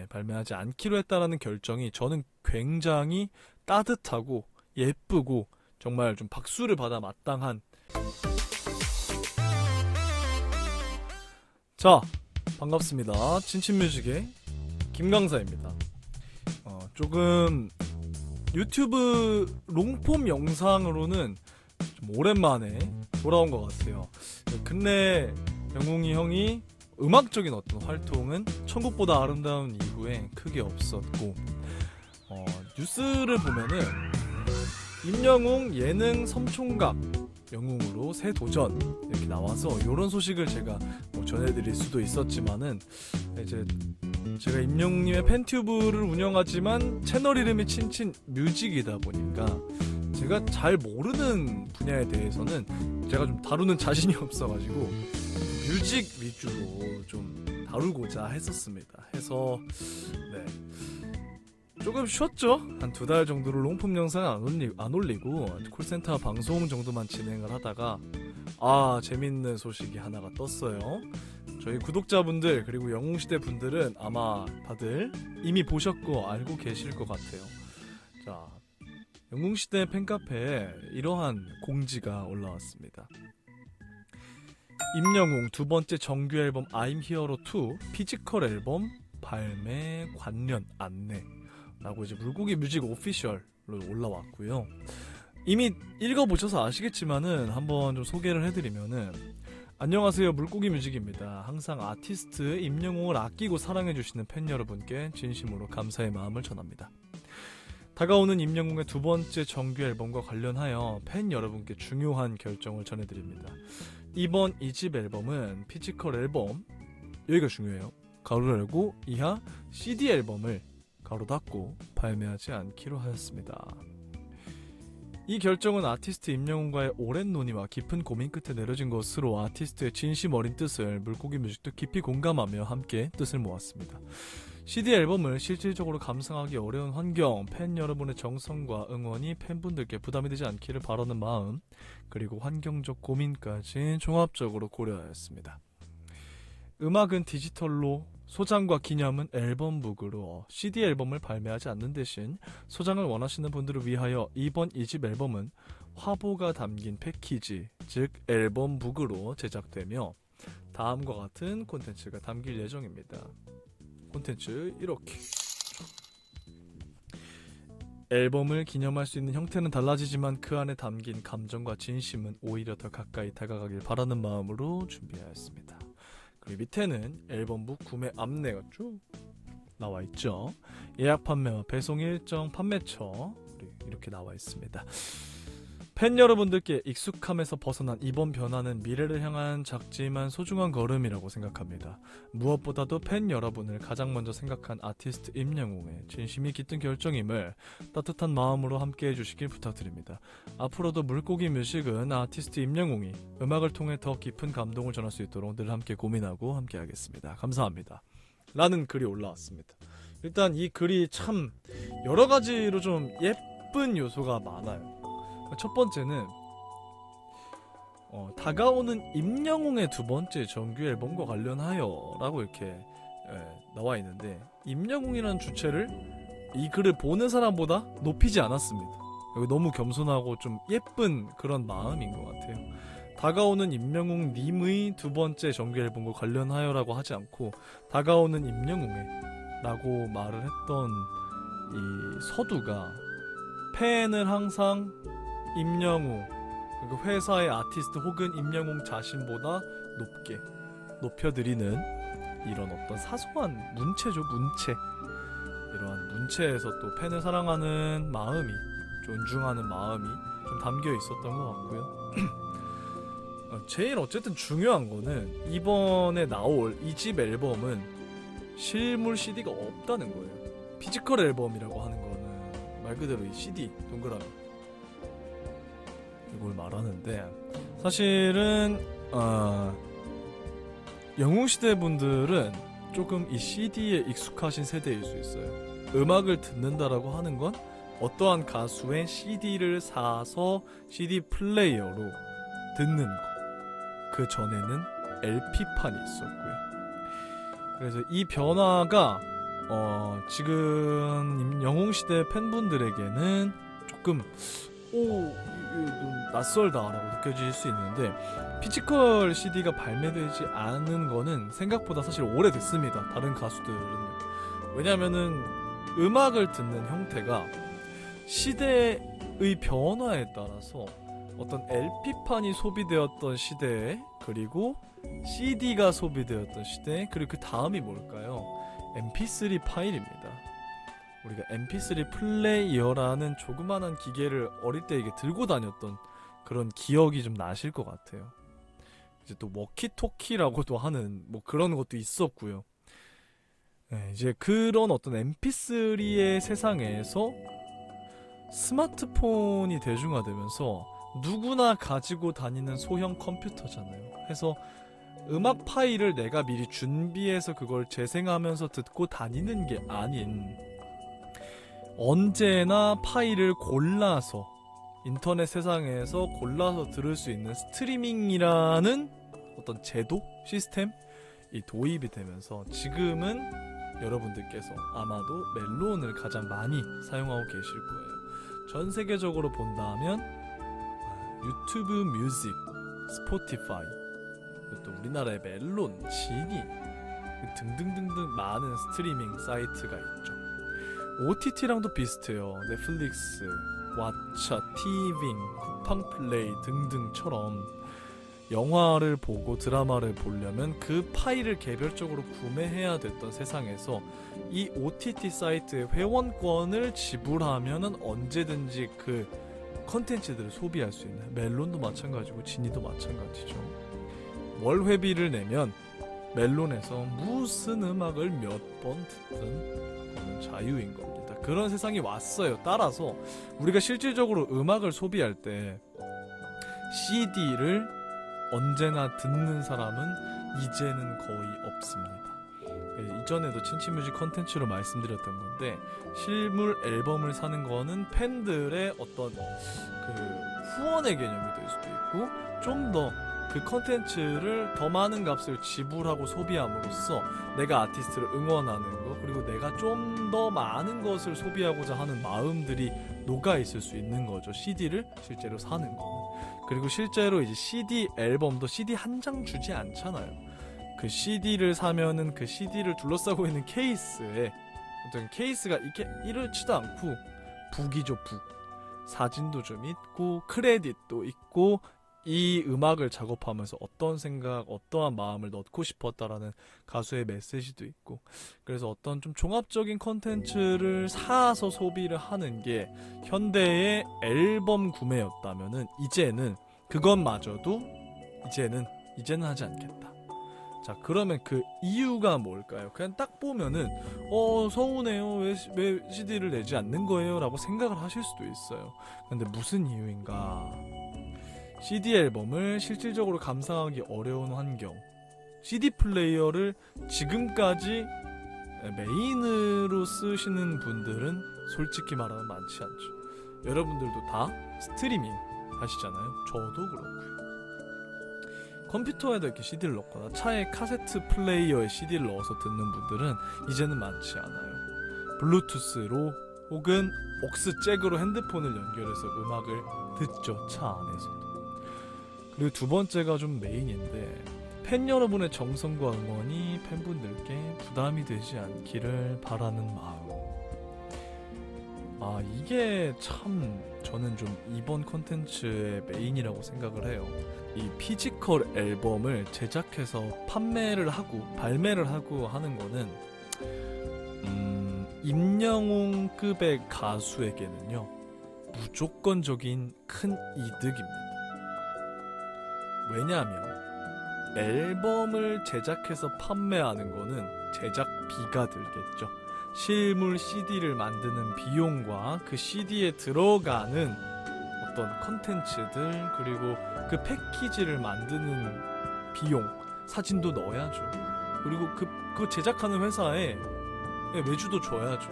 발매하지 않기로 했다라는 결정이 저는 굉장히 따뜻하고 예쁘고 정말 좀 박수를 받아 마땅한. 자, 반갑습니다. 진친뮤직의 김강사입니다. 조금 유튜브 롱폼 영상으로는 좀 오랜만에 돌아온 것 같아요. 근래 영웅이 형이 음악적인 어떤 활동은 천국보다 아름다운 이후에 크게 없었고, 뉴스를 보면은 임영웅 예능 섬총각 영웅으로 새 도전 이렇게 나와서 이런 소식을 제가 전해드릴 수도 있었지만은, 이제 제가 임영웅님의 팬튜브를 운영하지만 채널 이름이 친친뮤직이다 보니까 제가 잘 모르는 분야에 대해서는 제가 좀 다루는 자신이 없어가지고 뮤직 위주로 좀 다루고자 했었습니다. 해서 조금 쉬었죠. 한 2달 정도를 롱폼 영상 안 올리고 콜센터 방송 정도만 진행을 하다가 재밌는 소식이 하나가 떴어요. 저희 구독자분들 그리고 영웅시대 분들은 아마 다들 이미 보셨고 알고 계실 것 같아요. 자, 영웅시대 팬카페에 이러한 공지가 올라왔습니다. 임영웅 2번째 정규 앨범 I'm Hero 2 피지컬 앨범 발매 관련 안내 라고 이제 물고기 뮤직 오피셜로 올라왔고요. 이미 읽어보셔서 아시겠지만은 한번 좀 소개를 해드리면은, 안녕하세요, 물고기 뮤직입니다. 항상 아티스트 임영웅을 아끼고 사랑해주시는 팬 여러분께 진심으로 감사의 마음을 전합니다. 다가오는 임영웅의 2번째 정규 앨범과 관련하여 팬 여러분께 중요한 결정을 전해드립니다. 이번 2집 앨범은 피지컬 앨범, 여기가 중요해요, 가로 열고 이하 CD 앨범을 가로 닫고 발매하지 않기로 하였습니다. 이 결정은 아티스트 임영웅과의 오랜 논의와 깊은 고민 끝에 내려진 것으로 아티스트의 진심 어린 뜻을 물고기 뮤직도 깊이 공감하며 함께 뜻을 모았습니다. CD 앨범을 실질적으로 감상하기 어려운 환경, 팬 여러분의 정성과 응원이 팬분들께 부담이 되지 않기를 바라는 마음, 그리고 환경적 고민까지 종합적으로 고려하였습니다. 음악은 디지털로, 소장과 기념은 앨범북으로 CD 앨범을 발매하지 않는 대신 소장을 원하시는 분들을 위하여 이번 2집 앨범은 화보가 담긴 패키지, 즉 앨범북으로 제작되며 다음과 같은 콘텐츠가 담길 예정입니다. 콘텐츠 이렇게. 앨범을 기념할 수 있는 형태는 달라지지만 그 안에 담긴 감정과 진심은 오히려 더 가까이 다가가길 바라는 마음으로 준비하였습니다. 그리고 밑에는 앨범북 구매 안내가 쭉 나와 있죠. 예약 판매와 배송 일정, 판매처 이렇게 나와 있습니다. 팬 여러분들께 익숙함에서 벗어난 이번 변화는 미래를 향한 작지만 소중한 걸음이라고 생각합니다. 무엇보다도 팬 여러분을 가장 먼저 생각한 아티스트 임영웅의 진심이 깃든 결정임을 따뜻한 마음으로 함께 해주시길 부탁드립니다. 앞으로도 물고기 뮤직은 아티스트 임영웅이 음악을 통해 더 깊은 감동을 전할 수 있도록 늘 함께 고민하고 함께 하겠습니다. 감사합니다. 라는 글이 올라왔습니다. 일단 이 글이 참 여러 가지로 좀 예쁜 요소가 많아요. 첫 번째는 다가오는 임영웅의 2번째 정규 앨범과 관련하여 라고 이렇게 나와 있는데, 임영웅이라는 주체를 이 글을 보는 사람보다 높이지 않았습니다. 너무 겸손하고 좀 예쁜 그런 마음인 것 같아요. 다가오는 임영웅 님의 2번째 정규 앨범과 관련하여 라고 하지 않고 다가오는 임영웅의 라고 말을 했던 이 서두가 팬을 항상 임영웅, 그리고 회사의 아티스트 혹은 임영웅 자신보다 높게 높여드리는 이런 어떤 사소한 문체죠, 문체. 이러한 문체에서 또 팬을 사랑하는 마음이, 존중하는 마음이 좀 담겨 있었던 것 같고요. 제일 어쨌든 중요한 거는 이번에 나올 2집 앨범은 실물 CD가 없다는 거예요. 피지컬 앨범이라고 하는 거는 말 그대로 이 CD, 동그라미, 이걸 말하는데, 사실은 영웅시대 분들은 조금 이 CD에 익숙하신 세대일 수 있어요. 음악을 듣는다라고 하는 건 어떠한 가수의 CD를 사서 CD 플레이어로 듣는 거. 그 전에는 LP판이 있었고요. 그래서 이 변화가 지금 영웅시대 팬분들에게는 조금 좀 낯설다라고 느껴질 수 있는데, 피지컬 CD가 발매되지 않은 거는 생각보다 사실 오래됐습니다. 다른 가수들은요. 왜냐면은 음악을 듣는 형태가 시대의 변화에 따라서 어떤 LP판이 소비되었던 시대에, 그리고 CD가 소비되었던 시대, 그리고 그 다음이 뭘까요? MP3 파일입니다. 우리가 MP3 플레이어라는 조그만한 기계를 어릴 때 이게 들고 다녔던 그런 기억이 좀 나실 것 같아요. 이제 또 워키토키라고도 하는 뭐 그런 것도 있었고요. 네, 이제 그런 어떤 MP3의 세상에서 스마트폰이 대중화되면서 누구나 가지고 다니는 소형 컴퓨터잖아요. 해서 음악 파일을 내가 미리 준비해서 그걸 재생하면서 듣고 다니는 게 아닌, 언제나 파일을 골라서 인터넷 세상에서 골라서 들을 수 있는 스트리밍이라는 어떤 제도? 시스템이 도입이 되면서 지금은 여러분들께서 아마도 멜론을 가장 많이 사용하고 계실 거예요. 전 세계적으로 본다면 유튜브 뮤직, 스포티파이, 또 우리나라의 멜론, 지니 등등등등 많은 스트리밍 사이트가 있죠. OTT랑도 비슷해요. 넷플릭스, 왓챠, 티빙, 쿠팡플레이 등등처럼 영화를 보고 드라마를 보려면 그 파일을 개별적으로 구매해야 됐던 세상에서 이 OTT 사이트의 회원권을 지불하면 언제든지 그 컨텐츠들을 소비할 수 있는, 멜론도 마찬가지고 지니도 마찬가지죠. 월 회비를 내면 멜론에서 무슨 음악을 몇 번 듣든 그건 자유인 겁니다. 그런 세상이 왔어요. 따라서 우리가 실질적으로 음악을 소비할 때 CD를 언제나 듣는 사람은 이제는 거의 없습니다. 이전에도 친치뮤직 컨텐츠로 말씀드렸던 건데, 실물 앨범을 사는 거는 팬들의 어떤 그 후원의 개념이 될 수도 있고, 좀 더 그 컨텐츠를 더 많은 값을 지불하고 소비함으로써 내가 아티스트를 응원하는 거, 그리고 내가 좀 더 많은 것을 소비하고자 하는 마음들이 녹아 있을 수 있는 거죠. CD를 실제로 사는 거는. 그리고 실제로 이제 CD 앨범도 CD 한 장 주지 않잖아요. 그 CD를 사면은 그 CD를 둘러싸고 있는 케이스에 어떤 케이스가 이렇지도 않고 북이죠, 북. 사진도 좀 있고 크레딧도 있고, 이 음악을 작업하면서 어떤 생각, 어떠한 마음을 넣고 싶었다라는 가수의 메시지도 있고, 그래서 어떤 좀 종합적인 컨텐츠를 사서 소비를 하는 게 현대의 앨범 구매였다면은, 이제는 그것마저도 이제는 하지 않겠다. 자, 그러면 그 이유가 뭘까요? 그냥 딱 보면은 서운해요, 왜 CD를 내지 않는 거예요? 라고 생각을 하실 수도 있어요. 근데 무슨 이유인가? CD 앨범을 실질적으로 감상하기 어려운 환경, CD 플레이어를 지금까지 메인으로 쓰시는 분들은 솔직히 말하면 많지 않죠. 여러분들도 다 스트리밍 하시잖아요. 저도 그렇고요. 컴퓨터에다 이렇게 CD를 넣거나 차에 카세트 플레이어에 CD를 넣어서 듣는 분들은 이제는 많지 않아요. 블루투스로 혹은 옥스 잭으로 핸드폰을 연결해서 음악을 듣죠, 차 안에서도. 그리고 두 번째가 좀 메인인데, 팬 여러분의 정성과 응원이 팬분들께 부담이 되지 않기를 바라는 마음. 이게 참 저는 좀 이번 콘텐츠의 메인이라고 생각을 해요. 이 피지컬 앨범을 제작해서 판매를 하고 발매를 하고 하는 거는 임영웅급의 가수에게는요 무조건적인 큰 이득입니다. 왜냐하면 앨범을 제작해서 판매하는 거는 제작비가 들겠죠. 실물 CD를 만드는 비용과 그 CD에 들어가는 어떤 컨텐츠들, 그리고 그 패키지를 만드는 비용, 사진도 넣어야죠. 그리고 그 제작하는 회사에 외주도 줘야죠.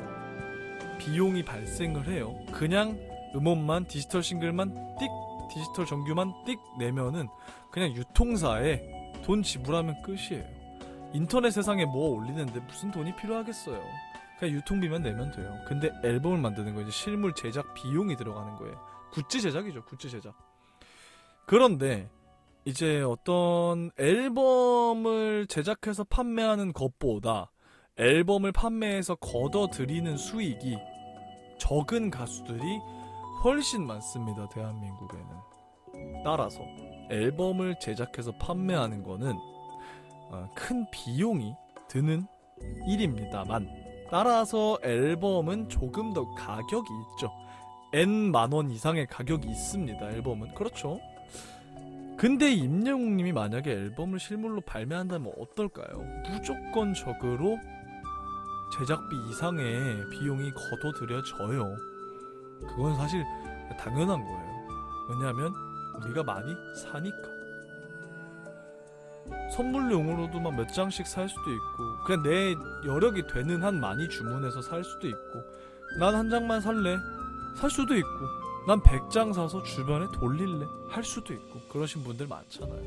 비용이 발생을 해요. 그냥 음원만, 디지털 싱글만 띡, 디지털 정규만 띡 내면은 그냥 유통사에 돈 지불하면 끝이에요. 인터넷 세상에 뭐 올리는데 무슨 돈이 필요하겠어요. 그냥 유통비만 내면 돼요. 근데 앨범을 만드는 거 이제 실물 제작 비용이 들어가는 거예요. 굿즈 제작이죠. 굿즈 제작. 그런데 이제 어떤 앨범을 제작해서 판매하는 것보다 앨범을 판매해서 걷어들이는 수익이 적은 가수들이 훨씬 많습니다. 대한민국에는. 따라서 앨범을 제작해서 판매하는 거는 큰 비용이 드는 일입니다만, 따라서 앨범은 조금 더 가격이 있죠. N만원 이상의 가격이 있습니다. 앨범은. 그렇죠. 근데 임영웅님이 만약에 앨범을 실물로 발매한다면 어떨까요? 무조건적으로 제작비 이상의 비용이 걷어들여져요. 그건 사실 당연한 거예요. 왜냐하면 우리가 많이 사니까. 선물용으로도 막 몇 장씩 살 수도 있고, 그냥 내 여력이 되는 한 많이 주문해서 살 수도 있고, 난 한 장만 살래 살 수도 있고, 난 100장 사서 주변에 돌릴래 할 수도 있고, 그러신 분들 많잖아요.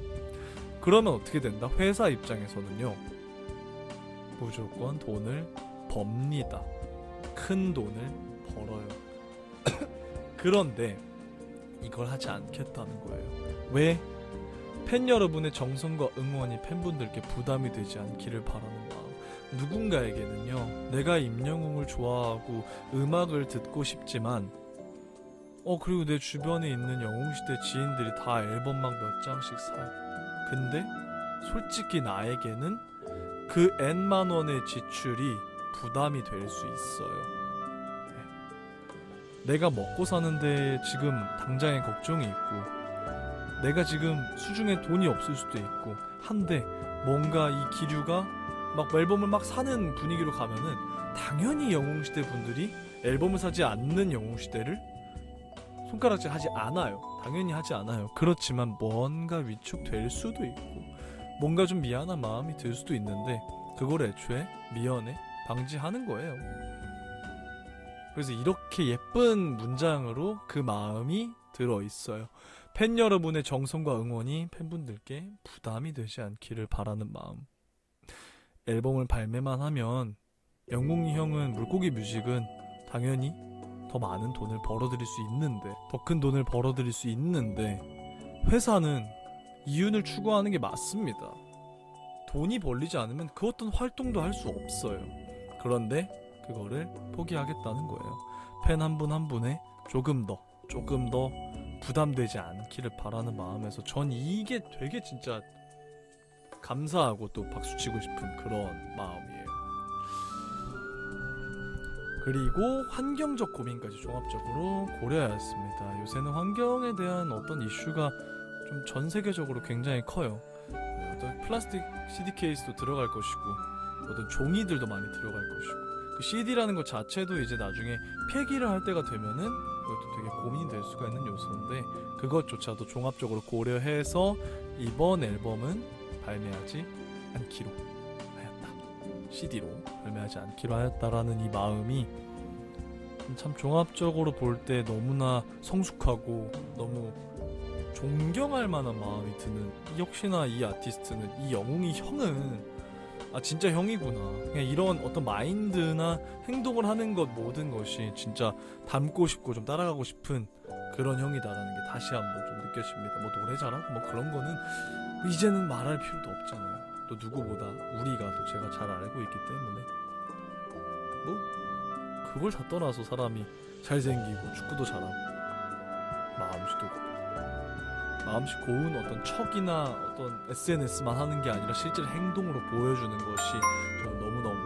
그러면 어떻게 된다? 회사 입장에서는요, 무조건 돈을 법니다. 큰 돈을 벌어요. 그런데 이걸 하지 않겠다는 거예요. 왜? 팬 여러분의 정성과 응원이 팬분들께 부담이 되지 않기를 바라는 마음. 누군가에게는요, 내가 임영웅을 좋아하고 음악을 듣고 싶지만 그리고 내 주변에 있는 영웅시대 지인들이 다 앨범만 몇 장씩 사요. 근데 솔직히 나에게는 그 N만 원의 지출이 부담이 될 수 있어요. 내가 먹고 사는데 지금 당장에 걱정이 있고, 내가 지금 수중에 돈이 없을 수도 있고 한데, 뭔가 이 기류가 막 앨범을 막 사는 분위기로 가면은 당연히 영웅시대 분들이 앨범을 사지 않는 영웅시대를 손가락질 하지 않아요. 당연히 하지 않아요. 그렇지만 뭔가 위축될 수도 있고, 뭔가 좀 미안한 마음이 들 수도 있는데, 그걸 애초에 미연에 방지하는 거예요. 그래서 이렇게 예쁜 문장으로 그 마음이 들어있어요. 팬 여러분의 정성과 응원이 팬분들께 부담이 되지 않기를 바라는 마음. 앨범을 발매만 하면 영웅이 형은, 물고기 뮤직은 당연히 더 많은 돈을 벌어들일 수 있는데, 더 큰 돈을 벌어들일 수 있는데, 회사는 이윤을 추구하는 게 맞습니다. 돈이 벌리지 않으면 그 어떤 활동도 할 수 없어요. 그런데 그거를 포기하겠다는 거예요. 팬 한 분 한 분에 조금 더 부담되지 않기를 바라는 마음에서 전 이게 되게 진짜 감사하고 또 박수치고 싶은 그런 마음이에요. 그리고 환경적 고민까지 종합적으로 고려해야 했습니다. 요새는 환경에 대한 어떤 이슈가 좀 전 세계적으로 굉장히 커요. 어떤 플라스틱 CD 케이스도 들어갈 것이고, 어떤 종이들도 많이 들어갈 것이고, 그 CD라는 것 자체도 이제 나중에 폐기를 할 때가 되면은 그것도 되게 고민이 될 수가 있는 요소인데, 그것조차도 종합적으로 고려해서 이번 앨범은 발매하지 않기로 하였다. CD로 발매하지 않기로 하였다라는 이 마음이 참 종합적으로 볼 때 너무나 성숙하고 너무 존경할 만한 마음이 드는, 역시나 이 아티스트는, 이 영웅이 형은 진짜 형이구나. 그냥 이런 어떤 마인드나 행동을 하는 것 모든 것이 진짜 닮고 싶고 좀 따라가고 싶은 그런 형이다라는 게 다시 한번 좀 느껴집니다. 뭐 노래 잘하고 뭐 그런 거는 이제는 말할 필요도 없잖아요. 또 누구보다 우리가 또 제가 잘 알고 있기 때문에 뭐 그걸 다 떠나서 사람이 잘생기고 축구도 잘하고 마음씨 고운 어떤 척이나 어떤 SNS만 하는 게 아니라 실제 행동으로 보여주는 것이 저는 너무너무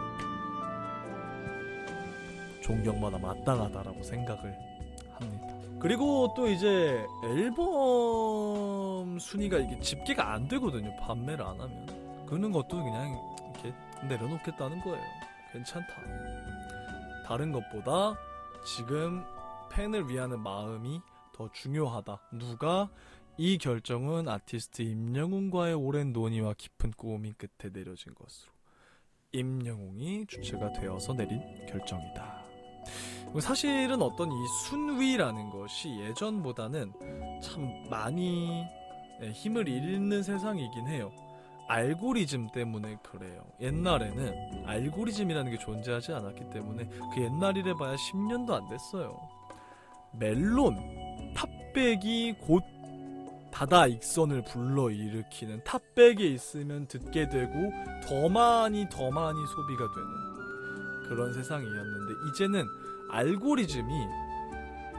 존경받아 마땅하다라고 생각을 합니다. 그리고 또 이제 앨범 순위가 이게 집계가 안 되거든요. 판매를 안 하면. 그런 것도 그냥 이렇게 내려놓겠다는 거예요. 괜찮다. 다른 것보다 지금 팬을 위하는 마음이 더 중요하다. 누가 이 결정은 아티스트 임영웅과의 오랜 논의와 깊은 고민 끝에 내려진 것으로 임영웅이 주체가 되어서 내린 결정이다. 사실은 어떤 이 순위라는 것이 예전보다는 참 많이 힘을 잃는 세상이긴 해요. 알고리즘 때문에 그래요. 옛날에는 알고리즘이라는 게 존재하지 않았기 때문에 그 옛날이래 봐야 10년도 안 됐어요. 멜론 탑백이 곧 다다익선을 불러일으키는, 탑백에 있으면 듣게 되고 더 많이 소비가 되는 그런 세상이었는데, 이제는 알고리즘이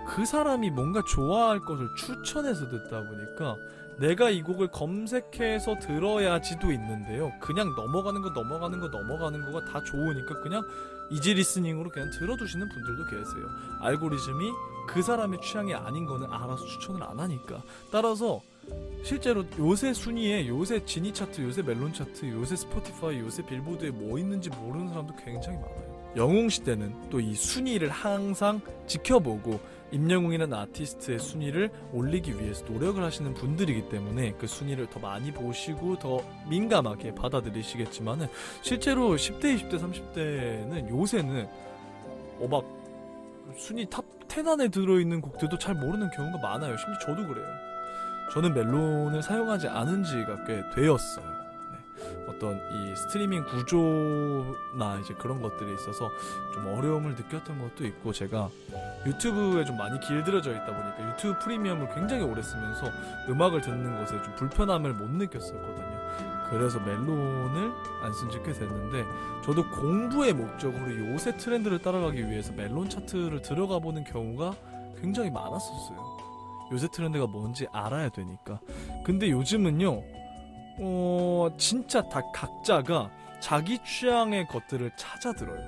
그 사람이 뭔가 좋아할 것을 추천해서 듣다 보니까 내가 이 곡을 검색해서 들어야지도 있는데요, 그냥 넘어가는 거가 다 좋으니까 그냥 이지 리스닝으로 그냥 들어두시는 분들도 계세요. 알고리즘이 그 사람의 취향이 아닌 거는 알아서 추천을 안 하니까. 따라서 실제로 요새 순위에, 요새 지니 차트, 요새 멜론 차트, 요새 스포티파이, 요새 빌보드에 뭐 있는지 모르는 사람도 굉장히 많아요. 영웅시대는 또 이 순위를 항상 지켜보고 임영웅이라는 아티스트의 순위를 올리기 위해서 노력을 하시는 분들이기 때문에 그 순위를 더 많이 보시고 더 민감하게 받아들이시겠지만은, 실제로 10대, 20대, 30대는 요새는 막 순위 탑 10 안에 들어있는 곡들도 잘 모르는 경우가 많아요. 심지어 저도 그래요. 저는 멜론을 사용하지 않은 지가 꽤 되었어요. 네. 어떤 이 스트리밍 구조나 이제 그런 것들에 있어서 좀 어려움을 느꼈던 것도 있고, 제가 유튜브에 좀 많이 길들여져 있다 보니까 유튜브 프리미엄을 굉장히 오래 쓰면서 음악을 듣는 것에 좀 불편함을 못 느꼈었거든요. 그래서 멜론을 안 쓴 지 꽤 됐는데, 저도 공부의 목적으로 요새 트렌드를 따라가기 위해서 멜론 차트를 들어가 보는 경우가 굉장히 많았었어요. 요새 트렌드가 뭔지 알아야 되니까. 근데 요즘은요, 진짜 다 각자가 자기 취향의 것들을 찾아 들어요.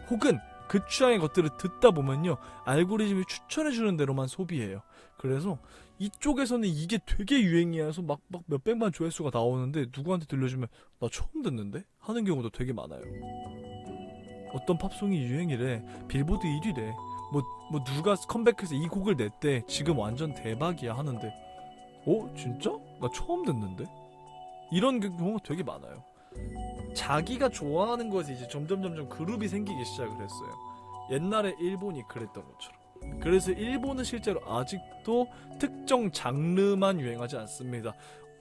혹은 그 취향의 것들을 듣다 보면요, 알고리즘이 추천해주는 대로만 소비해요. 그래서 이쪽에서는 이게 되게 유행이야 해서 막 몇백만 조회수가 나오는데, 누구한테 들려주면 나 처음 듣는데? 하는 경우도 되게 많아요. 어떤 팝송이 유행이래, 빌보드 1위래, 뭐 누가 컴백해서 이 곡을 냈대, 지금 완전 대박이야 하는데, 진짜? 나 처음 듣는데? 이런 경우가 되게 많아요. 자기가 좋아하는 것에 이제 점점 그룹이 생기기 시작을 했어요. 옛날에 일본이 그랬던 것처럼. 그래서 일본은 실제로 아직도 특정 장르만 유행하지 않습니다.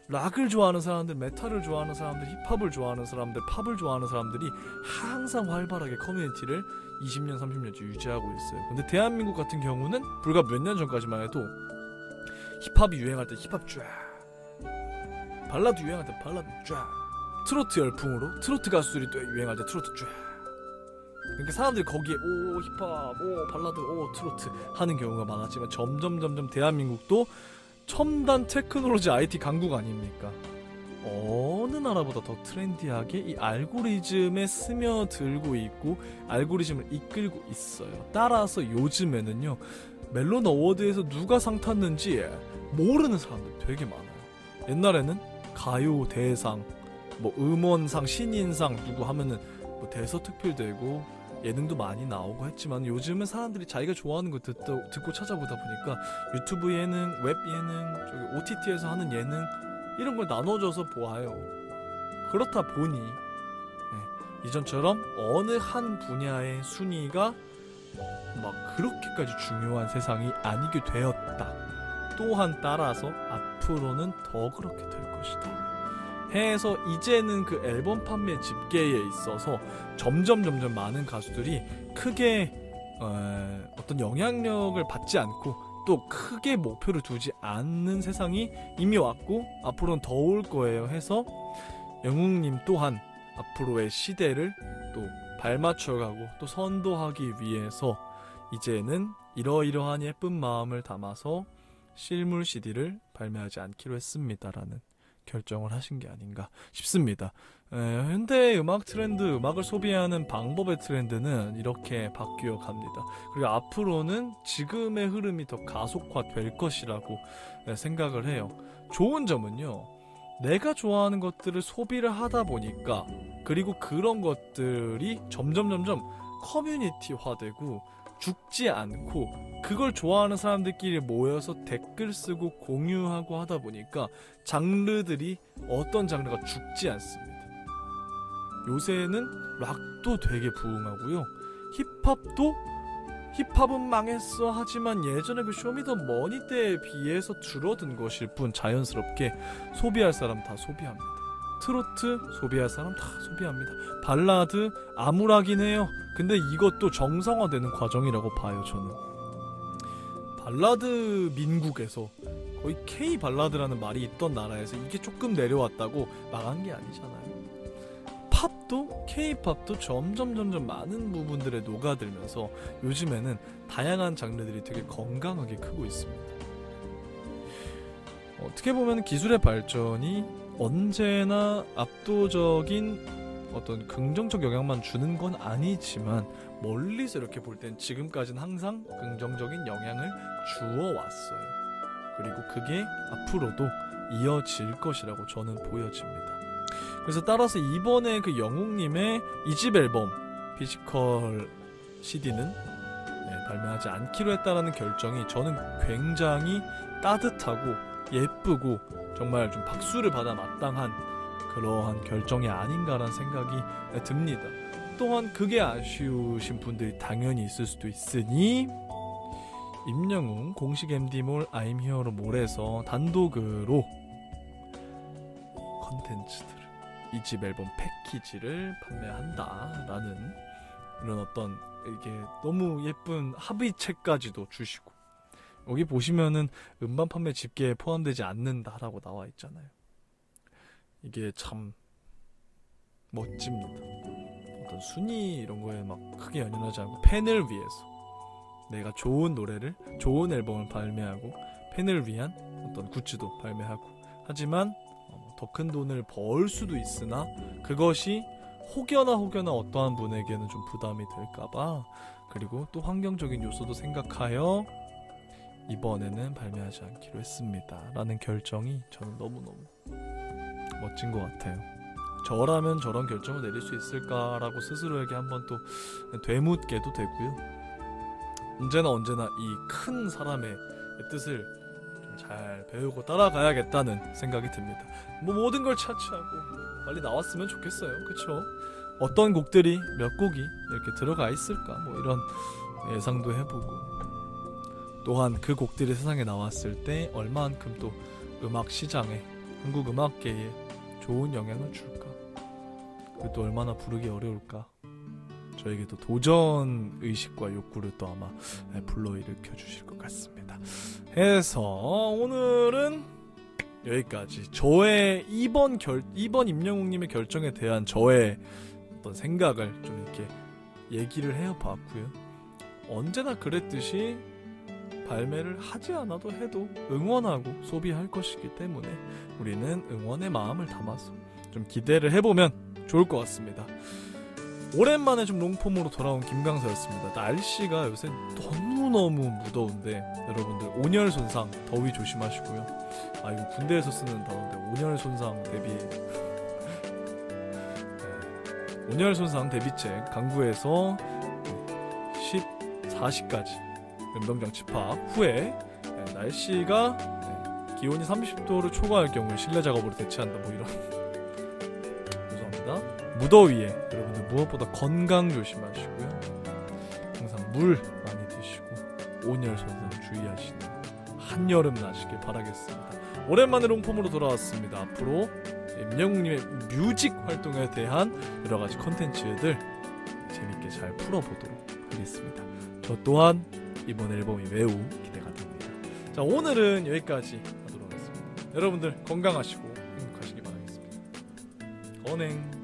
락을 좋아하는 사람들, 메탈을 좋아하는 사람들, 힙합을 좋아하는 사람들, 팝을 좋아하는 사람들이 항상 활발하게 커뮤니티를 20년, 30년째 유지하고 있어요. 근데 대한민국 같은 경우는 불과 몇 년 전까지만 해도 힙합이 유행할 때 힙합 쫙, 발라드 유행할 때 발라드 쫙, 트로트 열풍으로 트로트 가수들이 또 유행할 때 트로트 쫙. 그러니까 사람들이 거기에 힙합, 발라드, 트로트 하는 경우가 많았지만, 점점 대한민국도 첨단 테크놀로지 IT 강국 아닙니까? 어느 나라보다 더 트렌디하게 이 알고리즘에 스며들고 있고 알고리즘을 이끌고 있어요. 따라서 요즘에는요, 멜론 어워드에서 누가 상 탔는지 모르는 사람들 되게 많아요. 옛날에는 가요 대상, 뭐 음원상, 신인상 누구 하면은 뭐 대서특필되고 예능도 많이 나오고 했지만, 요즘은 사람들이 자기가 좋아하는 거 듣고 찾아보다 보니까 유튜브 예능, 웹 예능, 저기 OTT에서 하는 예능, 이런 걸 나눠줘서 보아요. 그렇다 보니 이전처럼 어느 한 분야의 순위가 막 그렇게까지 중요한 세상이 아니게 되었다. 또한 따라서 앞으로는 더 그렇게 될 것이다 해서, 이제는 그 앨범 판매 집계에 있어서 점점 많은 가수들이 크게 어떤 영향력을 받지 않고 또 크게 목표를 두지 않는 세상이 이미 왔고 앞으로는 더 올 거예요 해서, 영웅님 또한 앞으로의 시대를 또 발맞춰가고 또 선도하기 위해서 이제는 이러이러한 예쁜 마음을 담아서 실물 CD를 발매하지 않기로 했습니다라는 결정을 하신 게 아닌가 싶습니다. 현대의 음악 트렌드, 음악을 소비하는 방법의 트렌드는 이렇게 바뀌어 갑니다. 그리고 앞으로는 지금의 흐름이 더 가속화될 것이라고 생각을 해요. 좋은 점은요, 내가 좋아하는 것들을 소비를 하다 보니까, 그리고 그런 것들이 점점 커뮤니티화되고 죽지 않고, 그걸 좋아하는 사람들끼리 모여서 댓글 쓰고 공유하고 하다 보니까 장르들이, 어떤 장르가 죽지 않습니다. 요새는 락도 되게 부흥하고요, 힙합은 망했어 하지만 예전에 그 쇼미더머니 때에 비해서 줄어든 것일 뿐 자연스럽게 소비할 사람 다 소비합니다. 트로트 소비할 사람 다 소비합니다. 발라드 암울하긴 해요. 근데 이것도 정성화되는 과정이라고 봐요. 저는 발라드 민국에서 거의 K 발라드라는 말이 있던 나라에서 이게 조금 내려왔다고 망한 게 아니잖아요. 팝도 K-팝도 점점 많은 부분들에 녹아들면서 요즘에는 다양한 장르들이 되게 건강하게 크고 있습니다. 어떻게 보면 기술의 발전이 언제나 압도적인 어떤 긍정적 영향만 주는 건 아니지만 멀리서 이렇게 볼 땐 지금까지는 항상 긍정적인 영향을 주어 왔어요. 그리고 그게 앞으로도 이어질 것이라고 저는 보여집니다. 그래서 따라서 이번에 그 영웅님의 2집 앨범 피지컬 CD는 발매하지 않기로 했다라는 결정이 저는 굉장히 따뜻하고 예쁘고 정말 좀 박수를 받아 마땅한 그러한 결정이 아닌가라는 생각이 듭니다. 또한 그게 아쉬우신 분들이 당연히 있을 수도 있으니 임영웅 공식 MD몰 I'm Here로 몰에서 단독으로 컨텐츠들을 2집 앨범 패키지를 판매한다라는 이런 어떤 이게 너무 예쁜 합의책까지도 주시고 여기 보시면은 음반 판매 집계에 포함되지 않는다라고 나와 있잖아요. 이게 참 멋집니다. 어떤 순위 이런 거에 막 크게 연연하지 않고 팬을 위해서 내가 좋은 노래를 좋은 앨범을 발매하고 팬을 위한 어떤 굿즈도 발매하고 하지만 더 큰 돈을 벌 수도 있으나 그것이 혹여나 어떠한 분에게는 좀 부담이 될까봐 그리고 또 환경적인 요소도 생각하여 이번에는 발매하지 않기로 했습니다 라는 결정이 저는 너무너무 멋진 것 같아요. 저라면 저런 결정을 내릴 수 있을까라고 스스로에게 한번 또 되묻게도 되고요. 언제나 이 큰 사람의 뜻을 좀 잘 배우고 따라가야겠다는 생각이 듭니다. 뭐 모든 걸 차치하고 빨리 나왔으면 좋겠어요. 그쵸? 어떤 곡들이 몇 곡이 이렇게 들어가 있을까 뭐 이런 예상도 해보고 또한 그 곡들이 세상에 나왔을 때 얼마만큼 또 음악 시장에 한국 음악계에 좋은 영향을 줄까 그리고 또 얼마나 부르기 어려울까 저에게도 도전 의식과 욕구를 또 아마 불러일으켜 주실 것 같습니다. 해서 오늘은 여기까지 저의 이번 임영웅님의 결정에 대한 저의 어떤 생각을 좀 이렇게 얘기를 해봤고요. 언제나 그랬듯이 발매를 하지 않아도 해도 응원하고 소비할 것이기 때문에 우리는 응원의 마음을 담아서 좀 기대를 해보면 좋을 것 같습니다. 오랜만에 좀 롱폼으로 돌아온 김강서였습니다. 날씨가 요새 너무너무 무더운데 여러분들 온열 손상 더위 조심하시고요. 아 이거 군대에서 쓰는 단어인데 온열 손상 대비 온열 손상 대비책 강구에서 14시까지 연병장 집합 후에 날씨가 기온이 30도를 초과할 경우에 실내 작업으로 대체한다 뭐 이런 죄송합니다. 무더위에 여러분들 무엇보다 건강 조심하시고요. 항상 물 많이 드시고 온열 손상 주의하시는 한여름 나시길 바라겠습니다. 오랜만에 롱폼으로 돌아왔습니다. 앞으로 임영웅님의 뮤직 활동에 대한 여러가지 컨텐츠들 재밌게 잘 풀어보도록 하겠습니다. 저 또한 이번 앨범이 매우 기대가 됩니다. 자 오늘은 여기까지 하도록 하겠습니다. 여러분들 건강하시고 행복하시기 바라겠습니다. 건행